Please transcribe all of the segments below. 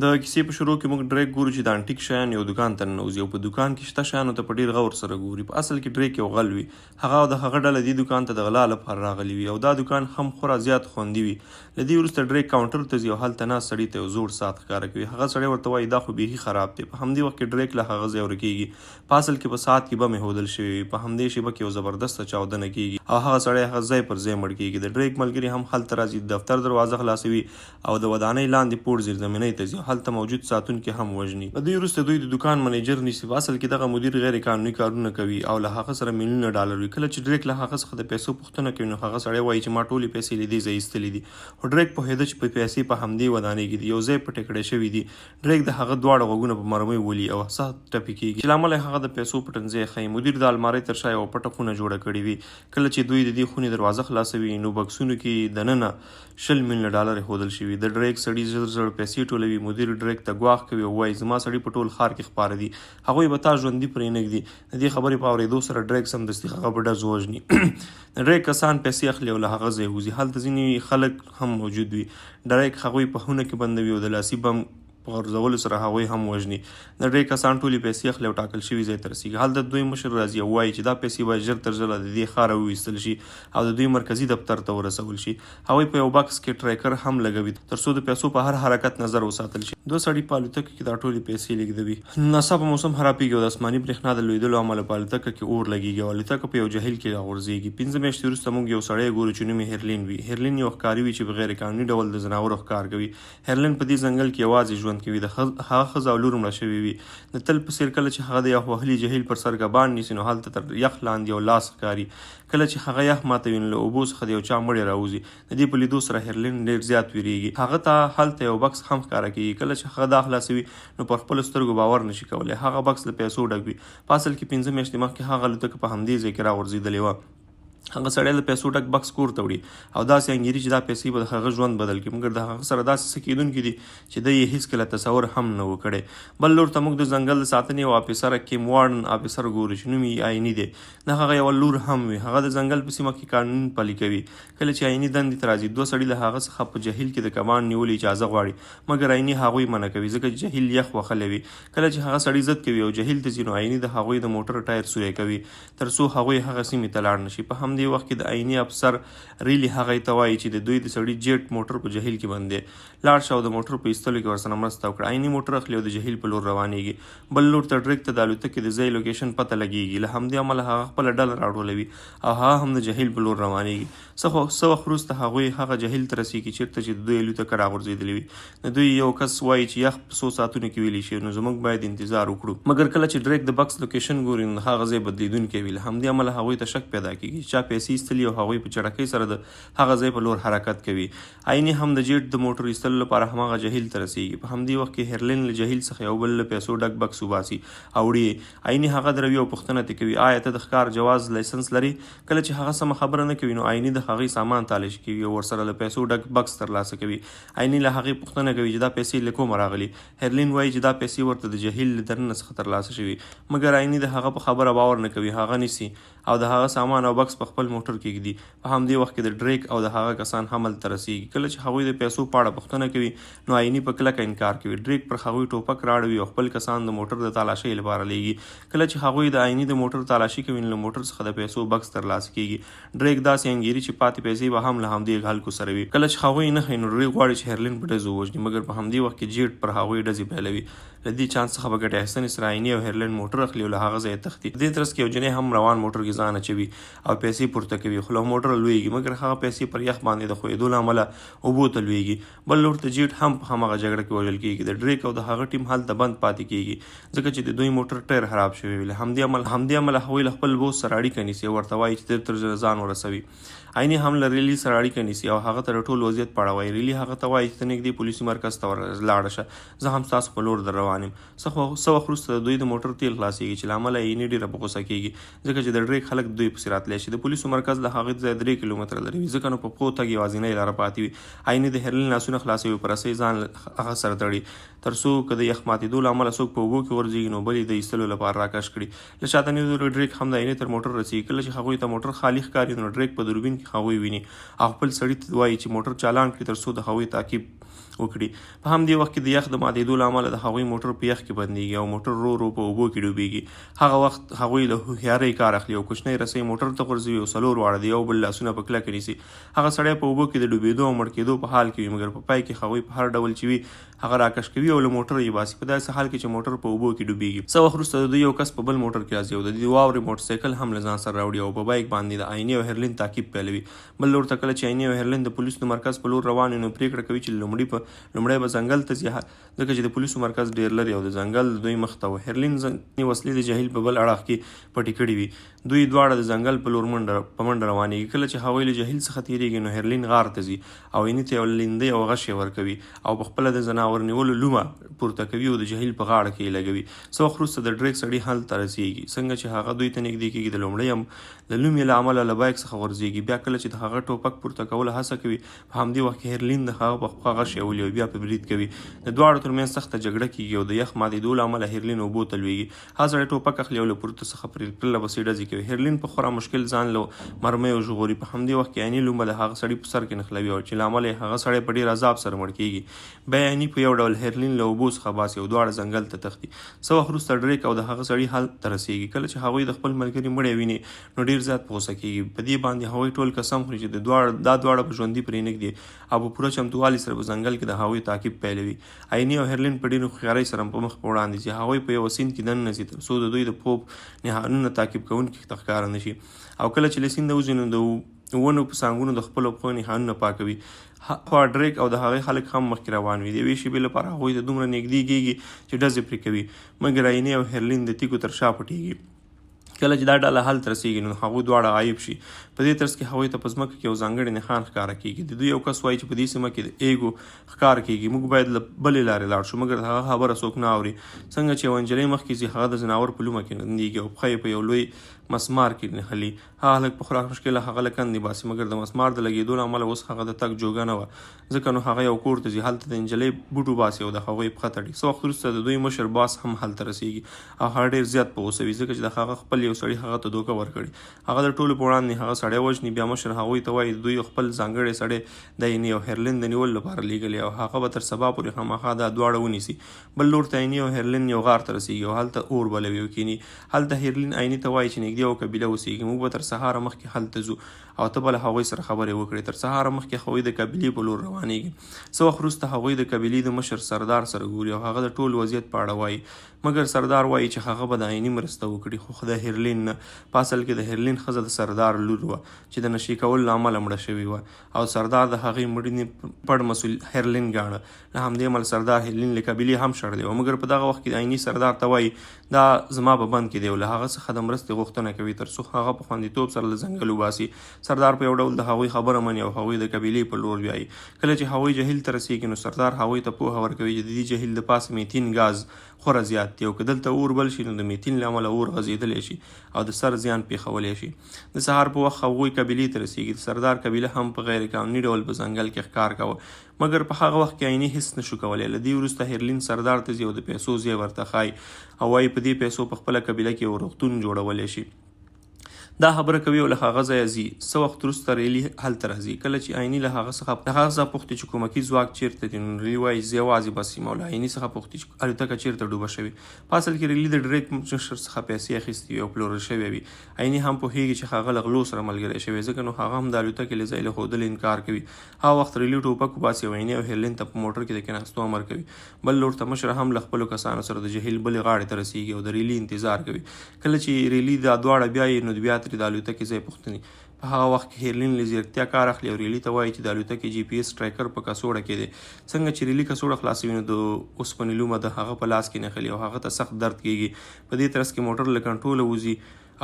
د کیسې په شروع کې موږ ډریک ګورو چې د انټیک شیان یو دکان ته ننوځي او په دکان کې شته شیانو ته په ډېر غور سره ګوري. په اصل کې ډریک یو غل وي. هغه او د هغه ډله دې دکان ته د غلا لپاره راغلي وي او دا دکان هم خورا زیات خوندي وي. له دې وروسته ډریک کاونټر ته ځي او هلته ناست سړي ته یو زوړ ساعت ښکاره کوي. هغه سړی ورته وایي دا خو بیخي خراب دی. په همدې وخت کې ډریک له هغه ځایه ورکېږي. په اصل کې په ساعت کې بم ایښودل شوي وي. په همدې شیبه کې یو زبردسته چاودنه کېږي او هغه سړی هغه ځای پر ځای مړ کېږي. د ډریک ملګري هم هلته راځي، د دفتر دروازه خلاصوي او د ودانۍ لاندې پوړ زیرزمینۍ ته ځي. هلته موجود ساتونکي هم وژني. له دې وروسته دوی د دکان منیجر نیسي. په اصل کې دغه مدیر غیر قانوني کارونه کوي او له هغه سره میلیونه ډالر وي. کله چې ډریک له هغه څخه د پیسو پوښتنه کوي نو هغه سړی وایي چې ما ټولې پیسې له دې ځایه ایستلې دي. خو ډریک پوهېده چې په پیسې په همدې ودانۍ کې دي، یو ځای پټې کړې شوي دي. ډریک د هغه دواړه غوږونه په مرمۍ ولي او سخت ټپي کېږي چې له امله هغه د پیسو پټنځای ښیي. مدیر د المارۍ تر شا یوه پټه خونه جوړه کړې وي. کله چې دوی د دې خونې دروازه خلاصوي نو بکسونو کې دننه 20 میلیونه ډالر ایښودل شوي. د ډریک سړي زر زر پیسې ټولوي. مدیر ډریک ته ګواښ کوي او وایي زما سړي په ټول ښار کې خپاره دي، هغوی به تا ژوندي پرې نږدي. د دې خبرې په اورېدو سره ډریک سمدستي هغه په ډز وژني. د ډریک کسان پیسې اخلي او له هغه ځایه وځي. هلته ځینې خلک هم موجود وي. ډریک هغوی په خونه کې بندوي او د لاسي بم په غورځولو سره هغوی هم وژني. د ډریک کسان ټولې پیسې اخلي او ټاکل شوي ځای ته رسېږي. هلته دوی مشر راځي او وایي چې دا پیسې باید ژر تر ژره د دې ښاره وویستل شي او د دوی مرکزي دفتر ته ورسول شي. هغوی په یو بکس کې ټریکر هم لګوي تر څو د پیسو په هر حرکت نظر وساتل شي. دوه سړي په الوتکه کې دا ټولې پیسې لیږدوي. ناڅاپه موسم خرابېږي او د اسماني برېښنا د لوېدلو امله په الوتکه کې اور لګېږي او الوتکه په یو جهیل کې راغورځېږي. 15 میاشتې وروسته موږ یو سړی ګورو چې نوم یې هیرلین وي. هیرلین یو ښکاري وي چې په غیر قانوني ډول د ځناورو ښکار کوي. هیرلین په دې ځنګل کې یوازې ژوند کوي. د هغه ښځه او لور مړه شوي وي. د تل په څېر کله چې هغه د یو وهلي جهیل پر سر ګبان نیسي نو هلته تر یخ لاندې یو لاس ښکاري. کله چې هغه یخ ماتوي نو له اوبو څخه د یو چا مړی راوځي. د دې په لیدو سره هیرلین ډېر زیات ویرېږي. هغه ته هلته یو بکس هم ښکاره کېږي. کله چې هغه دا خلاصوي نو پر خپلو سترګو باور نشي کولی. هغه بکس له پیسو ډک وي. په اصل کې 15 میاشتې مخکې هغه الوتکه په همدې ځای کې راغورځېدلې وه. هغه سړی له پیسو ډک بکس کور ته وړي او داسې انګېري چې دا پیسې به د هغه ژوند بدل کړي، مګر د هغه سره داسې څه کېدونکي دي چې دی یې هېڅکله تصور هم نه و کړی. بل لور ته موږ د ځنګل د ساتنې یو افیسره کیم وارډن افیسر ګورو چې نوم یې عیني دی. د هغه یوه لور هم وي. هغه د ځنګل په سیمه کې قانون پلي کوي. کله چې عیني دندې ته راځي دوه سړي له هغه څخه په جهیل کې د کمان نیولو اجازه غواړي، مګر عیني هغوی منع کوي ځکه چې جهیل یخ وهلی وي. کله چې هغه سړي ضد کوي او جهیل ته ځي نو عیني د هغوی د موټر ټایر سوری کوي تر څو هغوی هغه سیمې ته لاړ نشي. په همدې وخت کې د عیني افسر ریلی هغه ته وایي چې د دوی د سړي جیټ موټر په جهیل کې بند دی، لاړ شه او د موټر په ایستلو کې ورسره مرسته وکړه. عیني موټر اخلي او د جهیل په لور روانېږي. بل لور ته ډریک ته د الوتکې د ځای لوکیشن پته لګېږي. له همدې امله هغه خپله ډله راټولوي او هغه هم د جهیل په لور روانېږي. څه وخت وروسته هغوی هغه جهیل ته رسېږي چېرته چې د دوی الوتکه راغورځېدلې وي. د دوی یو کس وایي چې یخ په 100 ساعتونو کې ویلی شي نو زموږ باید انتظار وکړو. مګر کله چې ډریک د بکس لوکیشن ګوري نو هغه ځای بدلیدونکی وي. له همدې امله هغوی ته شک پیدا کېږي چې چا پیسې ایستلي او هغوی په چټکۍ سره د هغه ځای په لور حرکت کوي. عیني هم د جیټ د موټر ایستلو لپاره هماغه جهیل ته رسېږي. په همدې وخت کې هیرلین له جهیل څخه یو بل له پیسو ډک بکس وباسي او وړي. عیني هغه دروي او پوښتنه ترې کوي آیا ته د ښکار جواز لایسنس لري؟ کله چې هغه سمه خبره نه کوي نو عیني د هغې سامان تالش کوي او ورسره له پیسو ډک بکس ترلاسه کوي. عیني له هغې پوښتنه کوي چې دا پیسې له کومه راغلي؟ هیرلین وایي چې دا پیسې ورته د جهیل له دننه څخه ترلاسه شوي، مګر عیني د هغه په خبره باور نه کوي. هغه نیسي او د هغه سامان او بکس په خپل موټر کې ږدي. په همدې وخت کې د ډریک او د هغه کسان هم هلته رسېږي. کله چې هغوی د پیسو په اړه پوښتنه کوي نو عیني په کلکه انکار کوي. ډریک پر هغوی ټوپک راړوي او خپل کسان د موټر د تالاشۍ لپاره لیږي. کله چې هغوی د عیني د موټر تالاشي کوي نو له موټر څخه د پیسو بکس ترلاسه کېږي. ډریک داسې انګېري چې پاتې پیسې به هم له همدې خلکو سره وي. کله چې هغوی نه ښیي نو ډریک غواړي چې هیرلین په ډز ووژني، مګر په همدې وخت کې جیټ پر هغوی ډزې پیلوي. له دې چانس څخه به ګټې اخیستنې سره عیني او هیرلین موټر اخلي او له هغه ځایه تښتي. په دې ترڅ کې یو جنۍ هم روان موټر کې ځان اچوي او پیسې پورته کوي، خو له موټره لویږي، مګر هغه پیسې پر یخ باندې د ښویېدو له امله اوبو ته لویږي. بل لور ته جیټ هم په هماغه جګړه کې وژل کېږي. د ډریک او د هغه ټیم هلته بند پاتې کېږي ځکه چې د دوی موټر ټایر خراب شوی وي. له همدې امله هغوی له خپل بوس سره اړیکه نیسي او ورته وایي چې تر ځان ورسوي. عیني هم له ریلی سره اړیکه نیسي او هغه ته د ټول وضعیت په اړه وایي. ریلی هغه ته وایي چې ته نږدې پولیسي مرکز ته لاړه شه، زه هم ستاسو په لور در روان یم. څه وخت وروسته د دوی د موټر تیل خلاصېږي چې له امله عیني ډېره په غوسه کېږي ځکه چې د ډریک خلک دوی پسې راتلی شي. د پولیسو مرکز له هغې ځایه 3 کیلومتره لرې وي ځکه نو په پښو تګ یوازینۍ لاره پاتې وي. عیني د هیرلین لاسونه خلاصوي په رسۍ ځان هغه سره تړي تر څو که د یخ ماتېدو له امله څوک په اوبو کې غورځېږي نو بل یې د ایستلو لپاره راکش کړي. له شاته نیولو ډریک هم د عیني تر موټر رسېږي. کله چې هغوی ته موټر خالي ښکاري نو ډریک په دوربین کې هغوی ویني او خپل سړي ته وایي چې موټر چالان کړي تر څو د هغوی تعقیب وکړي. په همدې وخت کې د یخ د ماتېدو له امله د هغوی موټر په یخ کې بندېږي او موټر ورو ورو په اوبو کې ډوبېږي. هغه وخت هغوی له هوښیارۍ کار اخلي او کوچنۍ رسۍ موټر ته غورځوي او څلور واړه د یو بل لاسونه په کلکه نیسي. هغه سړی په اوبو کې د ډوبېدو او مړ کېدو په حال کې وي، مګر په پای کې هغوی په هر ډول چې وي هغه راکش کوي او له موټر یې باسي، په داسې حال کې چې موټر په اوبو کې ډوبېږي. څه وخت وروسته د دوی یو کس په بل موټر کې راځي او د دې واورې موټرسایکل هم له ځان سره راوړي او په بایک باندې د عیني او هیرلین تعقیب پیلوي. بل لور ته کله چې عیني او هیرلین د پولیسو د مرکز په لور روان وي نو پرېکړه کوي چې لومړی به ځنګل ته ځي، ځکه چې د پولیسو مرکز ډېر لرې او د ځنګل د دوی مخ ته و. هیرلین ځینې وسلې د جهیل په بل اړخ کې پټې کړې وي. دوی دواړه د ځنګل په لور په منډه روانېږي. کله چې هغوی له جهیل څخه تېرېږي نو هیرلین غار ته ځي او عیني ته یو لیندۍ او غش یې ورکوي او په خپله د ځناور نیولو لومه پورته کوي او د جهیل په غاړه کې یې لګوي. څه وخت وروسته د ډریک سړي هلته رسېږي. څنګه چې هغه دوی ته نږدې کېږي د لومړي هم د لومې له امله له بایک څخه غورځېږي. بیا کله چې د هغه ټوپک پورته کولو هڅه کوي، په همدې وخت کې هیرلین د هغه په خوا غش یولي او بیا په برید کوي. د دواړو ترمنځ سخته جګړه کېږي او د یخ ماتېدو له امله هیرلین اوبو ته لوېږي. هغه سړی ټوپک اخلي او له پورته څخه پرله پسې ډزې کوي. هیرلین په خورا مشکل ځان له مرمیو ژغوري. په همدې وخت کې عیني لومه د هغه سړي په سر کې نښلوي او چې له امله یې هغه سړی په ډېر عذاب سره مړ کېږي. بیا عیني په یو ډول هیرلین له اوبو څخه باسي او دواړه ځنګل ته تښتي. څه وخت وروسته ډریک او د هغه سړي هلته رسېږي. کله چې هغوی د خپل ملګري مړی ویني نو ډېر زیات په غوسه کېږي. په دې باندې هغوی ټول قسم خوري چې دا دواړه به ژوندي پرې نږدي او په پوره چمتووالي سره په ځنګل کې د هغوی تعقیب پیلوي. عیني او هیرلین په ډېرې هوښیارۍ سره په مخ په وړاندې ځي. هغوی په یوه سیند کې دننه ځي تر څو د دوی د پوپ نهانونه تعقیب کوونکي ته ښکاره نه شي. او کله چې له سینده وځي نو د ونو په څانګونو د خپلو پښو نښانونه پاکوي. خوا ډریک او د هغې خلک هم مخکې روان وي. د یوې شېبې لپاره هغوی ته دومره نږدې کېږي چې ډزې پرې کوي، مګر عیني او هیرلین د تیږو تر شا پټېږي. کله چې دا ډله هلته رسېږي نو هغوی دواړه غایب شي. په دې ترڅ کې هغوی ته په ځمکه کې یو ځانګړی نښان ښکاره کېږي. د دوی یو کس وایي چې په دې سیمه کې د ایګو ښکار کېږي، موږ باید له بلې لارې لاړ شو، مګر د هغه خبره څوک نه اوري. څنګه چې یوه نجلۍ مخکې ځي، هغه د ځناور په لومه کې نندېږي او پښه یې په یو لوی مسمار کې نښلي. هغه هلک په خورا مشکله هغه له کندې باسي، مګر د مسمار د لګېدو له امله اوس هغه د تګ جوګه نه وه، ځکه نو هغه یو کور ته ځي. هلته د نجلۍ بوټو باسي او د هغوی پښه تړي. څه وخت وروسته د دوی مشر باس هم هلته رسېږي او هغه ډېر زیات په غوسه وي، ځکه چې د هغه خپل یو سړي هغه ته دوکه ورکړې. هغه د ټولو په وړاندې هغه سړی وژني. بیا مشر هغوی ته وایي دوی خپل ځانګړی سړی د عیني او هیرلین د نیولو لپاره لیږلی او هغه به تر سبا پورې خامخا دا دواړه ونیسي. بل لور ته عیني او هیرلین یو غار ته رسېږي او هلته اور بلوي او کیني. هلته هیرلین عیني ته وایي چې نږدې یو قبیله اوسېږي، موږ به تر سهاره مخکې هلته ځو او ته به له هغوی سره خبرې وکړې. تر سهاره مخکې هغوی د قبیلې په لور روانېږي. څه وخت وروسته هغوی د قبیلې د مشر سردار سره ګوري او هغه د ټول وضعیت په اړه وایي، مګر سردار وایي چې هغه به د عیني مرسته وکړي، خو د هیرلین نه. په اصل کې د هیرلین ښځه د سردار لور وه چې د نشي کولو له امله مړه شوې وه او سردار د هغې مړینې پړ مسؤل هیرلین ګاڼه. له همدې امله سردار هیرلین له قبیلې هم شړلی و، مګر په دغه وخت کې د عیني سردار ته وایي دا زما په بند کې دی او له هغه څخه د مرستې غوښتنه کوي تر څو هغه په خوندیتوب سره له ځنګل وباسي. سردار په یو ډول د هغوی خبره مني او هغوی د قبیلې په لور بیایي. کله چې هغوی جهیل ته رسېږي نو سردار هغوی ته پوهه ورکوي چې د دې جهیل د پاسه میتین ګاز خورا زیات دی او که دلته اور بل شي نو د میتین له امله اور غځېدلی شي او د سر زیان پېښولی شي. د سهار په وخت هغوی قبیلې ته رسېږي. د سردار قبیله هم په غیر قانوني ډول په ځنګل کې ښکار کوه، مګر په هغه وخت کې عیني هېڅ نشو کولی. له دې وروسته هیرلین سردار ته ځي او د پیسو ځای ورته ښایي او وایي په دې پیسو په خپله قبیله کې یو روغتون جوړولی شي. دا خبره کوي او له هغه ځایه ځي. څه وخت وروسته ریلي هلته راځي. کله چې عیني له هغه څخه پوښتي چې کومکي ځواک چیرته دی، نو ریلي وایي زه یوازې بس یم او له عیني څخه پوښتي چې الوتکه چیرته ډوبه شوې. په اصل کې ریلي د ډریک مشر څخه پیسې اخیستې وي او پلورل شوې وي. عیني هم پوهېږي چې هغه له غلو سره ملګری شوی، ځکه نو هغه هم د الوتکې له ځای له ښودلو انکار کوي. هغه وخت ریلي ټوپک وباسي او عیني او هیرلین ته په موټر کې د کېناستو امر کوي. بل لور ته مشر هم له خپلو کسانو سره د جهیل بلې غاړې ته رسېږي او د ریلي انتظار کوي. کله چې ریلي دا دواړه بیایي نو بیا ترې د الوتکې ځای پوښتنې. په هغه وخت کې هیرلین له ځیرکتیا کار اخلي او ریلي ته وایي چې د الوتکې جی پی ایس ټریکر په کڅوړه کې دی. څنګه چې ریلي کڅوړه خلاصوي نو د اوسپنې لومه د هغه په لاس کې نښلي او هغه ته سخت درد کېږي. په دې ترڅ کې موټر له کنټروله وځي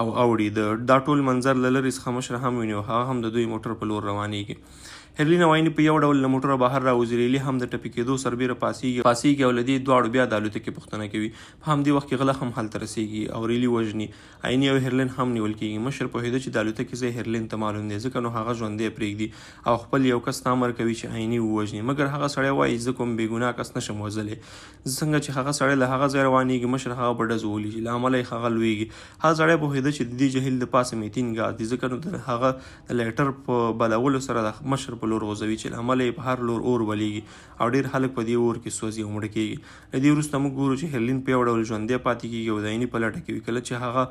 او اوړي. دا ټول منظر له لرې څخه مشر هم ویني او هغه هم د دوی موټر په لور روانېږي. هیرلین او عیني په یو ډول له موټره بهر راوځي. ریلي هم د ټپي کېدو سربیره پاسېږي او له دې دواړو بیا د الوتکې پوښتنه کوي. په همدې وخت کې غله هم هلته رسېږي او ریلي وژني. عیني او هیرلین هم نیول کېږي. مشر پوهېده چې د الوتکې ځای هیرلین ته معلوم دی، ځکه نو هغه ژوندی پرېږدي او خپل یو کس ته امر کوي چې عیني ووژني، مګر هغه سړی وایي زه کوم بېګناه کس نشم وژلی. څنګه چې هغه سړی له هغه ځای روانېږي، مشر هغه په ډزو ولیږي، له امله یې هغه لویږي. هغه سړی پوهېده چې د دې جهیل د پاسه میتین ګاز دی، ځکه نو د هغه د لیټر په بلولو سره د مشر په لور غورځوي چې له امله یې په هر لور اور بلیږي او ډېر خلک په دې اور کې سوځي او مړه کېږي. له دې وروسته موږ ګورو چې هیرلین په یو ډول ژوندی پاتې کېږي او د عیني په لټه کې وي. کله چې هغه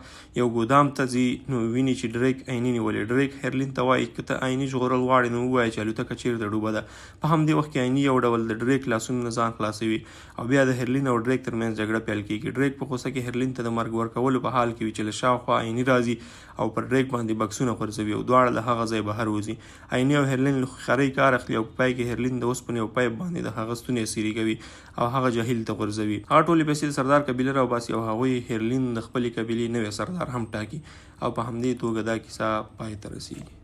یو ګودام ته ځي نو ویني چې ډریک عیني نیولې. ډریک هیرلین ته وایي که ته عیني ژغورل غواړې نو ووایه چې الوتکه چېرته ډوبه ده. په همدې وخت کې عیني یو ډول د ډریک لاسونو نه ځان خلاصوي او بیا د هیرلین او ډریک ترمنځ جګړه پیل کېږي. ډریک په غوسه کې هیرلین ته د مرګ ورکولو په حال کې وي چې له شاوخوا عیني راځي او پر ډریک باندې بکسونه غورځوي او دواړه له هغه ځای بهر وځي. عیني او هیرلین له ښکارۍ کار اخلي او په پای کې هیرلین د اوسپنې او پایپ باندې د هغه ستونی سیري کوي او هغه جهيل ته غورځوي. هغه ټولې پیسې د سردار قبیله راوباسي او هغوی هیرلین د خپلې قبیلې نوی سردار هم ټاکي او په همدې توګه دا کیسه پای ته رسیږي.